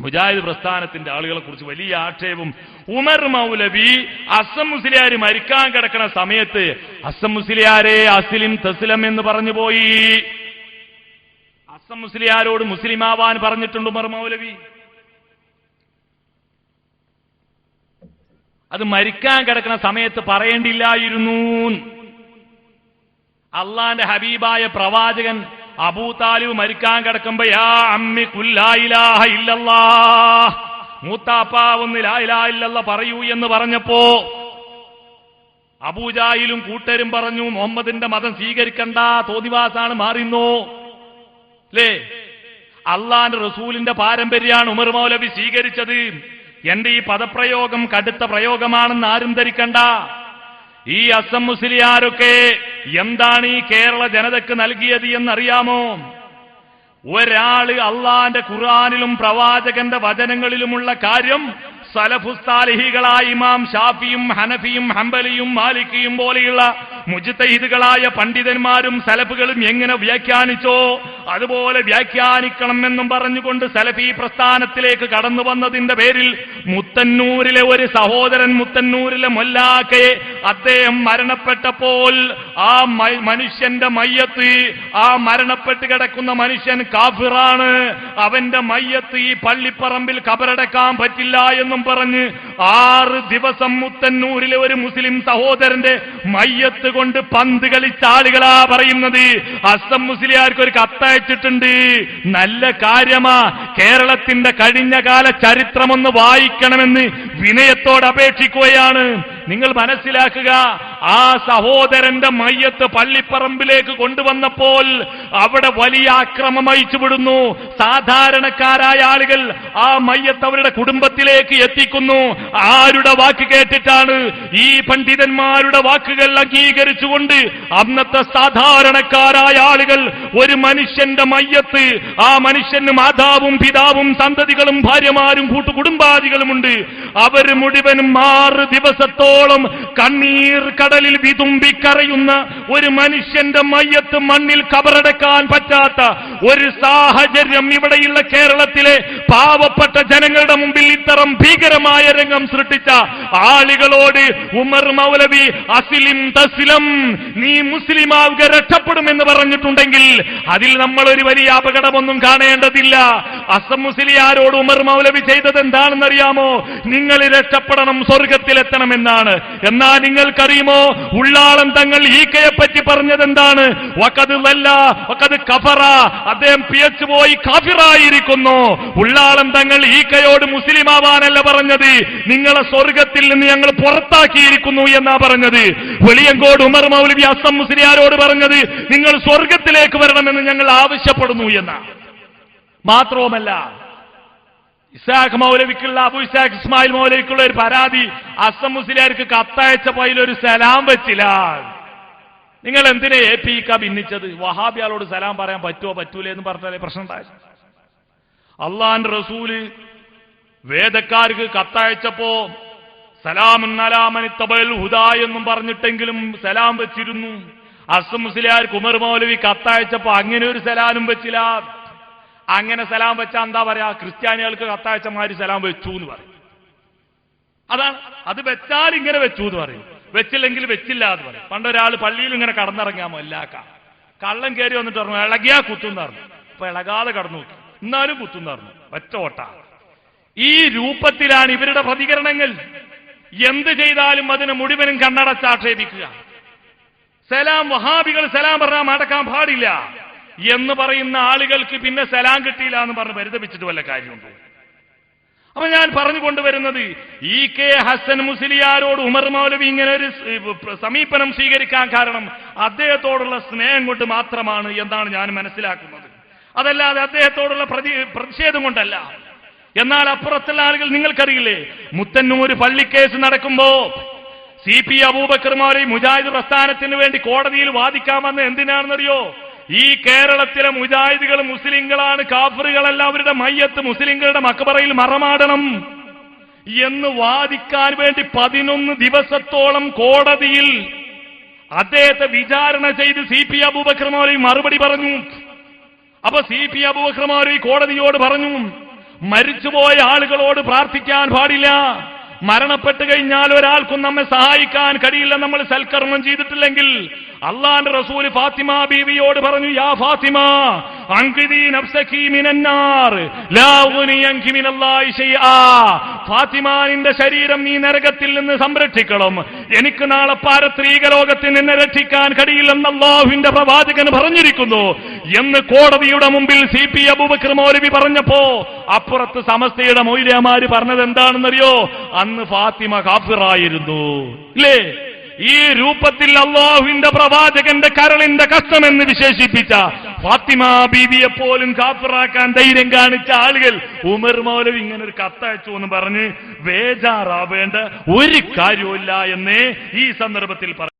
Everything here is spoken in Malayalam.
മുജാഹിദ് പ്രസ്ഥാനത്തിന്റെ ആളുകളെ കുറിച്ച് വലിയ ആക്ഷേപം. ഉമർ മൗലവി അസം മുസ്ലിയാർ മരിക്കാൻ കിടക്കുന്ന സമയത്ത് അസം മുസ്ലിയാരെ അസ്ലിം തസ്ലം എന്ന് പറഞ്ഞു പോയി. അസം മുസ്ലിയാരോട് മുസ്ലിമാവാൻ പറഞ്ഞിട്ടുണ്ട് ഉമർ മൗലവി. അത് മരിക്കാൻ കിടക്കുന്ന സമയത്ത് പറയേണ്ടില്ലായിരുന്നു. അള്ളാന്റെ ഹബീബായ പ്രവാചകൻ അബൂ താലിബ് മരിക്കാൻ കിടക്കുമ്പോ യാ അമ്മി ഖുൽ ലാ ഇലാഹ ഇല്ലല്ലാഹ്, മൂത്താപ്പാ ഒന്ന് ലാ ഇലാഹ ഇല്ലല്ലാഹ് പറയൂ എന്ന് പറഞ്ഞപ്പോ അബൂജാഹിലും കൂട്ടരും പറഞ്ഞു മുഹമ്മദിന്റെ മതം സ്വീകരിക്കണ്ട, തോന്നിവാസാണ്, മാറിന്നോ അല്ലേ? അള്ളാന്റെ റസൂലിന്റെ പാരമ്പര്യമാണ് ഉമർ മൗലവി സ്വീകരിച്ചത്. എന്റെ ഈ പദപ്രയോഗം കടുത്ത പ്രയോഗമാണെന്ന് ആരും ധരിക്കണ്ട. ഈ അസം മുസ്ലിയാരൊക്കെ എന്താണ് ഈ കേരള ജനതയ്ക്ക് നൽകിയത് എന്നറിയാമോ? ഒരാള് അള്ളാന്റെ ഖുർആനിലും പ്രവാചകന്റെ വചനങ്ങളിലുമുള്ള കാര്യം സലഫുസ്സാലിഹികളായ ഇമാം ഷാഫിയും ഹനഫിയും ഹംബലിയും മാലിക്കിയും പോലെയുള്ള മുജ്തഹിദുകളായ പണ്ഡിതന്മാരും സലഫുകളും എങ്ങനെ വ്യാഖ്യാനിച്ചോ അതുപോലെ വ്യാഖ്യാനിക്കണം എന്നും പറഞ്ഞുകൊണ്ട് സലഫി പ്രസ്ഥാനത്തിലേക്ക് കടന്നു വന്നതിന്റെ പേരിൽ മുത്തന്നൂരിലെ ഒരു സഹോദരൻ, മുത്തന്നൂരിലെ മൊല്ലാക്കയെ അദ്ദേഹം മരണപ്പെട്ടപ്പോൾ ആ മനുഷ്യന്റെ മയ്യത്ത്, ആ മരണപ്പെട്ട് കിടക്കുന്ന മനുഷ്യൻ കാഫിറാണ്, അവന്റെ മയ്യത്ത് ഈ പള്ളിപ്പറമ്പിൽ കബറടക്കാൻ പറ്റില്ല എന്നും പറഞ്ഞ് 6 ദിവസം മുത്തന്നൂരിലെ ഒരു മുസ്ലിം സഹോദരന്റെ മയ്യത്ത് കൊണ്ട് പന്ത് കളിച്ച ആളുകളാ പറയുന്നത്. അസം മുസ്ലിയാർക്ക് ഒരു കത്തയച്ചിട്ടുണ്ട്. നല്ല കാര്യമാ, കേരളത്തിന്റെ കഴിഞ്ഞ കാല ചരിത്രമൊന്ന് വായിക്കണമെന്ന് വിനയത്തോട് അപേക്ഷിക്കുകയാണ്. നിങ്ങൾ മനസ്സിലാക്കുക, ആ സഹോദരന്റെ മയ്യത്ത് പള്ളിപ്പറമ്പിലേക്ക് കൊണ്ടുവന്നപ്പോൾ അവിടെ വലിയ ആക്രമം അയച്ചുവിടുന്നു. സാധാരണക്കാരായ ആളുകൾ ആ മയ്യത്ത് അവരുടെ കുടുംബത്തിലേക്ക് എത്തിക്കുന്നു. ആരുടെ വാക്ക് കേട്ടിട്ടാണ്? ഈ പണ്ഡിതന്മാരുടെ വാക്കുകൾ അംഗീകരിച്ചുകൊണ്ട് അന്നത്തെ സാധാരണക്കാരായ ആളുകൾ ഒരു മനുഷ്യന്റെ മയ്യത്ത്, ആ മനുഷ്യന് മാതാവും പിതാവും സന്തതികളും ഭാര്യമാരും കൂട്ടുകുടുംബാദികളുമുണ്ട്, അവർ മുഴുവനും 6 ദിവസത്തോളം കണ്ണീർ കടലിൽ വിതുമ്പിക്കരയുന്ന ഒരു മനുഷ്യന്റെ മയ്യത്ത് മണ്ണിൽ കബറടക്കാൻ പറ്റാത്ത ഒരു സാഹചര്യം ഇവിടെയുള്ള കേരളത്തിലെ പാവപ്പെട്ട ജനങ്ങളുടെ മുമ്പിൽ ഇത്തരം ഭീകരമായ രംഗം സൃഷ്ടിച്ച ആളുകളോട് ഉമർ മൗലവി അസ്ലിം തസ്ലം, നീ മുസ്ലിമാവുക രക്ഷപ്പെടുമെന്ന് പറഞ്ഞിട്ടുണ്ടെങ്കിൽ അതിൽ നമ്മൾ ഒരു വലിയ അപകടമൊന്നും കാണേണ്ടതില്ല. അസം മുസ്ലിയാരോട് ഉമർ മൗലവി ചെയ്തത് എന്താണെന്നറിയാമോ? നിങ്ങൾ രക്ഷപ്പെടണം, സ്വർഗത്തിലെത്തണമെന്നാണ്. എന്നാൽ നിങ്ങൾക്കറിയുമോ ഉള്ളാളം തങ്ങൾ ഈക്കയെ പറ്റി പറഞ്ഞത് എന്താണ്? വഖദ് വല്ല വഖദ് കഫറ, അദ്ദേഹം പിയച്ചു പോയി കാഫിറായിരിക്കുന്നു. ഉള്ളാളം തങ്ങൾ ഈക്കയോട് മുസ്ലിമാവാനല്ല പറഞ്ഞത്, നിങ്ങളെ സ്വർഗത്തിൽ നിന്ന് ഞങ്ങൾ പുറത്താക്കിയിരിക്കുന്നു എന്നാ പറഞ്ഞത്. വെളിയങ്കോട് ഉമർ മൗലവി അസം മുസ്ലിയാരോട് പറഞ്ഞത് നിങ്ങൾ സ്വർഗത്തിലേക്ക് വരണമെന്ന് ഞങ്ങൾ ആവശ്യപ്പെടുന്നു എന്നാ. മാത്രവുമല്ല, ഇസാഖ് മൗലവിക്കുള്ള അബു ഇസാഖ് ഇസ്മായിൽ മൗലവിക്കുള്ള ഒരു പരാതി, അസം മുസ്ലിയാർക്ക് കത്തയച്ചപ്പോൾ അതിലൊരു സലാം വെച്ചില്ല. നിങ്ങൾ എന്തിനാ APK ഭിന്നിച്ചത്? വഹാബിയാളോട് സലാം പറയാൻ പറ്റുമോ പറ്റൂലേ എന്ന് പറഞ്ഞാലേ പ്രശ്നം ഉണ്ടായത്. അള്ളാന്റെ റസൂല് വേദക്കാർക്ക് കത്തയച്ചപ്പോ സലാമുൻ അലാ മൻ തബൽ ഹുദാ എന്നും പറഞ്ഞിട്ടെങ്കിലും സലാം വെച്ചിരുന്നു. അസം മുസ്ലിയാർക്ക് ഉമർ മൗലവി കത്തയച്ചപ്പോ അങ്ങനെ ഒരു സലാമും വെച്ചില്ല. അങ്ങനെ സലാം വെച്ചാൽ എന്താ പറയാ? ക്രിസ്ത്യാനികൾക്ക് കത്തയച്ചമാര് സലാം വെച്ചു എന്ന് പറയും. അതാണ്, അത് വെച്ചാൽ ഇങ്ങനെ വെച്ചു എന്ന് പറയും, വെച്ചില്ലെങ്കിൽ വെച്ചില്ല എന്ന് പറയും. പണ്ടൊരാൾ പള്ളിയിൽ ഇങ്ങനെ കടന്നിറങ്ങാമോ, എല്ലാക്ക കള്ളം കയറി വന്നിട്ട് പറഞ്ഞു ഇളകിയാ കുത്തുന്നറിഞ്ഞു. അപ്പൊ ഇളകാതെ കടന്നു നോക്കി, എന്നാലും കുത്തുന്നറിഞ്ഞു, ഒറ്റ ഓട്ട. ഈ രൂപത്തിലാണ് ഇവരുടെ പ്രതികരണങ്ങൾ. എന്ത് ചെയ്താലും അതിനെ മുഴുവനും കണ്ണടച്ചാക്ഷേപിക്കുക. സലാം, വഹാബികൾ സലാം പറഞ്ഞാൽ മടക്കാൻ പാടില്ല എന്ന് പറയുന്ന ആളുകൾക്ക് പിന്നെ സലാം കിട്ടിയില്ല എന്ന് പറഞ്ഞ് പരിതപിച്ചിട്ട് വല്ല കാര്യമുണ്ടോ? അപ്പൊ ഞാൻ പറഞ്ഞുകൊണ്ടുവരുന്നത്, EK ഹസൻ മുസ്ലിയാരോട് ഉമർ മൗലവി ഇങ്ങനെ ഒരു സമീപനം സ്വീകരിക്കാൻ കാരണം അദ്ദേഹത്തോടുള്ള സ്നേഹം കൊണ്ട് മാത്രമാണ് എന്നാണ് ഞാൻ മനസ്സിലാക്കുന്നത്. അതല്ലാതെ അദ്ദേഹത്തോടുള്ള പ്രതിഷേധം കൊണ്ടല്ല. എന്നാൽ അപ്പുറത്തുള്ള ആളുകൾ നിങ്ങൾക്കറിയില്ലേ, മുത്തന്നൂർ പള്ളിക്കേസ് നടക്കുമ്പോ CP അബൂബക്കർ മൗലവി മുജാഹിദ് പ്രസ്ഥാനത്തിന് വേണ്ടി കോടതിയിൽ വാദിക്കാൻ വന്ന എന്തിനാണെന്നറിയോ? ഈ കേരളത്തിലെ മുജാഹിദുകൾ മുസ്ലിങ്ങളാണ്, കാഫിറുകളല്ല, അവരുടെ മയ്യത്ത് മുസ്ലിങ്ങളുടെ മക്ബറയിൽ മറമാടണം എന്ന് വാദിക്കാൻ വേണ്ടി 11 ദിവസത്തോളം കോടതിയിൽ അദ്ദേഹത്തെ വിചാരണ ചെയ്ത് CP അബൂബക്കർ മൗലവി മറുപടി പറഞ്ഞു. അപ്പൊ CP അബൂബക്കർ മൗലവി കോടതിയോട് പറഞ്ഞു, മരിച്ചുപോയ ആളുകളോട് പ്രാർത്ഥിക്കാൻ പാടില്ല. മരണപ്പെട്ടു കഴിഞ്ഞാൽ ഒരാൾക്കും നമ്മെ സഹായിക്കാൻ കഴിയില്ല നമ്മൾ സൽക്കർമ്മം ചെയ്തിട്ടില്ലെങ്കിൽ. അള്ളാന്റെ റസൂല് ഫാത്തിമ ബീവിയോട് പറഞ്ഞു, യാ ഫാത്തിമ അൻഖിദി നഫ്സകി മിനന്നാർ ലാ ഉഗ്നി അൻകി മിനല്ലാഹി ശൈആ. ഫാത്തിമ, നിന്റെ ശരീരം നീ നരകത്തിൽ നിന്ന് സംരക്ഷിക്കണം, എനിക്ക് നാളെ പാരത്രീക ലോകത്തിൽ നിന്നെ രക്ഷിക്കാൻ കഴിയില്ലെന്ന് അല്ലാഹുവിന്റെ പ്രവാചകൻ പറഞ്ഞിരിക്കുന്നു എന്ന് കോടതിയുടെ മുമ്പിൽ CP അബൂബക്കർ മൗലവി പറഞ്ഞപ്പോ അപ്പുറത്ത് സമസ്തയുടെ മൗലവിമാര് പറഞ്ഞത് എന്താണെന്നറിയോ? അന്ന് ഫാത്തിമ കാഫിറായിരുന്നു. ഇല്ലേ? ഈ രൂപത്തിൽ അല്ലാഹുവിന്റെ പ്രവാചകന്റെ കരളിന്റെ കഷ്ടമെന്ന് വിശേഷിപ്പിച്ച ഫാത്തിമ ബീവിയെ പോലും കാഫിറാക്കാൻ ധൈര്യം കാണിച്ച ആളുകൾ ഉമർ മൗലവി ഇങ്ങനെ ഒരു കത്തയച്ചു എന്ന് പറഞ്ഞ് ബേജാറാവേണ്ട ഒരു കാര്യവുമില്ല എന്നേ ഈ സന്ദർഭത്തിൽ പറഞ്ഞു.